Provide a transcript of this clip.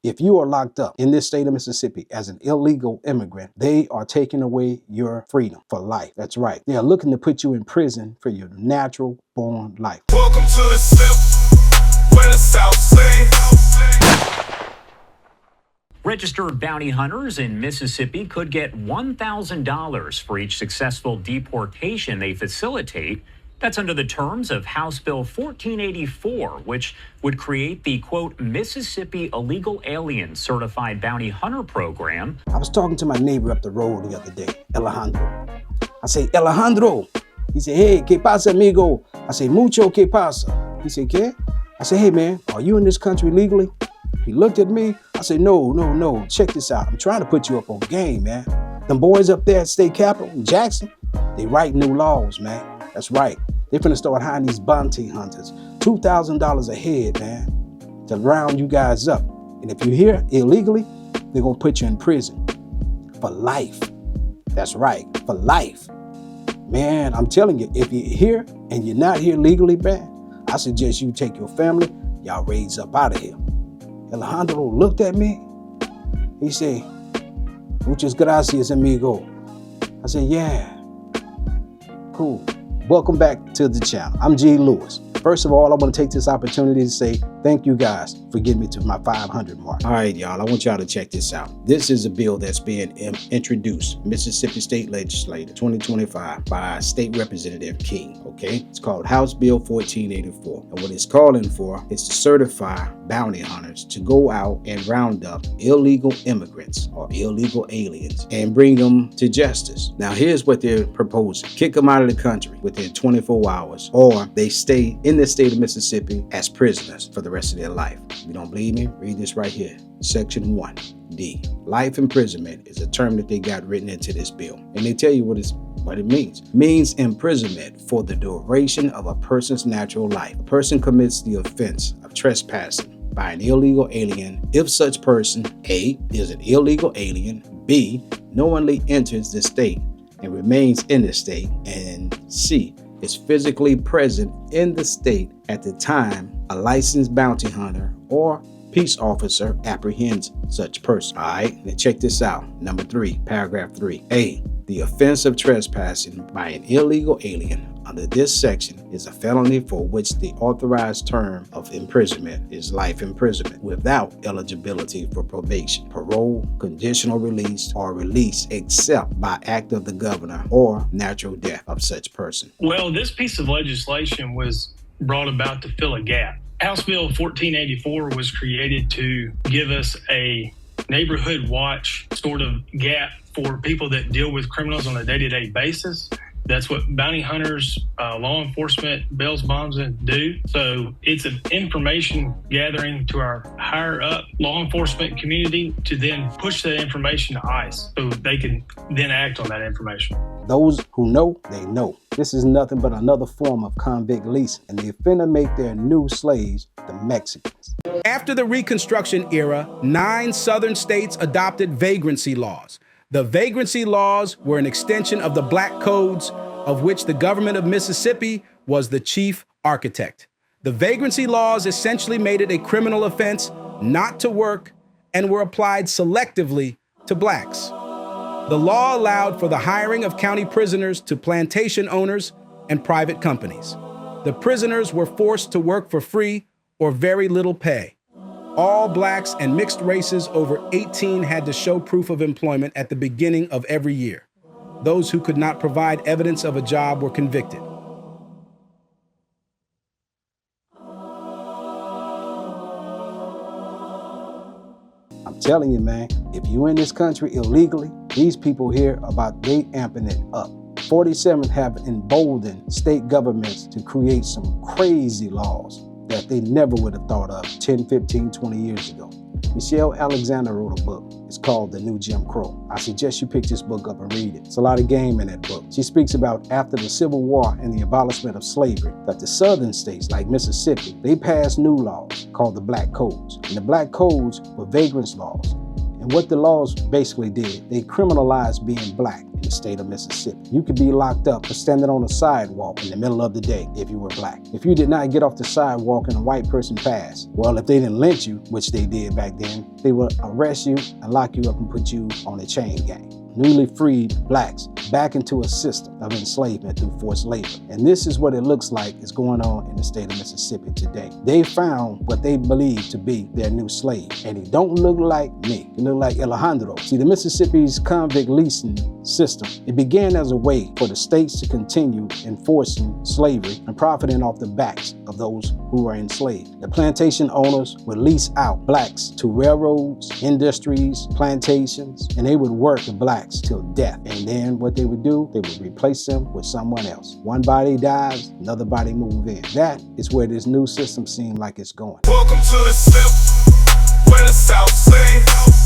If you are locked up in this state of Mississippi as an illegal immigrant, they are taking away your freedom for life. That's right. They are looking to put you in prison for your natural born life. Welcome to the slip, where the South say. Registered bounty hunters in Mississippi could get $1,000 for each successful deportation they facilitate. That's under the terms of House Bill 1484, which would create the, quote, Mississippi Illegal Alien Certified Bounty Hunter Program. I was talking to my neighbor up the road the other day, Alejandro. I say, Alejandro. He said, hey, ¿qué pasa, amigo? I say, mucho, ¿qué pasa? He said, ¿qué? I said, hey, man, are you in this country legally? He looked at me. I said, no. Check this out. I'm trying to put you up on game, man. Them boys up there at State Capitol in Jackson, they write new laws, man. That's right. They're finna start hiring these bounty hunters. $2,000 a head, man, to round you guys up. And if you're here illegally, they're gonna put you in prison for life. That's right, for life. Man, I'm telling you, if you're here and you're not here legally, man, I suggest you take your family, y'all raise up out of here. Alejandro looked at me. He said, muchas gracias, amigo. I said, yeah, cool. Welcome back to the channel. I'm G. Lewis. First of all, I want to take this opportunity to say thank you guys for getting me to my 500 mark. All right, y'all, I want y'all to check this out. This is a bill that's being introduced, Mississippi State Legislature 2025 by State Representative King, okay? It's called House Bill 1484. And what it's calling for is to certify bounty hunters to go out and round up illegal immigrants or illegal aliens and bring them to justice. Now, here's what they're proposing. Kick them out of the country within 24 hours, or they stay in the state of Mississippi as prisoners for the rest of their life. If you don't believe me, read this right here. Section 1D. Life imprisonment is a term that they got written into this bill. And they tell you what it means. It means imprisonment for the duration of a person's natural life. A person commits the offense of trespassing by an illegal alien if such person, A, is an illegal alien, B, knowingly enters the state and remains in the state, and C, is physically present in the state at the time a licensed bounty hunter or peace officer apprehends such person. All right, now check this out. Number 3, paragraph 3. A, the offense of trespassing by an illegal alien under this section is a felony for which the authorized term of imprisonment is life imprisonment without eligibility for probation, parole, conditional release, or release except by act of the governor or natural death of such person. Well, this piece of legislation was brought about to fill a gap. House Bill 1484 was created to give us a neighborhood watch sort of gap for people that deal with criminals on a day-to-day basis. That's what bounty hunters, law enforcement, bails bondsmen do. So it's an information gathering to our higher up law enforcement community to then push that information to ICE so they can then act on that information. Those who know, they know. This is nothing but another form of convict leasing, and they finna make their new slaves the Mexicans. After the Reconstruction era, 9 southern states adopted vagrancy laws. The vagrancy laws were an extension of the black codes, of which the government of Mississippi was the chief architect. The vagrancy laws essentially made it a criminal offense not to work and were applied selectively to blacks. The law allowed for the hiring of county prisoners to plantation owners and private companies. The prisoners were forced to work for free or very little pay. All blacks and mixed races over 18 had to show proof of employment at the beginning of every year. Those who could not provide evidence of a job were convicted. I'm telling you, man, if you're in this country illegally, these people here they amping it up. 47 have emboldened state governments to create some crazy laws that they never would have thought of 10, 15, 20 years ago. Michelle Alexander wrote a book. It's called The New Jim Crow. I suggest you pick this book up and read it. It's a lot of game in that book. She speaks about after the Civil War and the abolishment of slavery, that the southern states like Mississippi, they passed new laws called the Black Codes. And the Black Codes were vagrants laws. And And what the laws basically did, they criminalized being black in the state of Mississippi. You could be locked up for standing on a sidewalk in the middle of the day if you were black. If you did not get off the sidewalk and a white person passed, well, if they didn't lynch you, which they did back then, they would arrest you and lock you up and put you on a chain gang. Newly freed blacks back into a system of enslavement through forced labor. And this is what it looks like is going on in the state of Mississippi today. They found what they believe to be their new slave. And he don't look like me. He look like Alejandro. See, the Mississippi's convict leasing system, it began as a way for the states to continue enforcing slavery and profiting off the backs of those who were enslaved. The plantation owners would lease out blacks to railroads, industries, plantations, and they would work the blacks till death. And then what they would do, they would replace them with someone else. One body dies, another body move in. That is where this new system seems like it's going. Welcome to the slip, where the South say.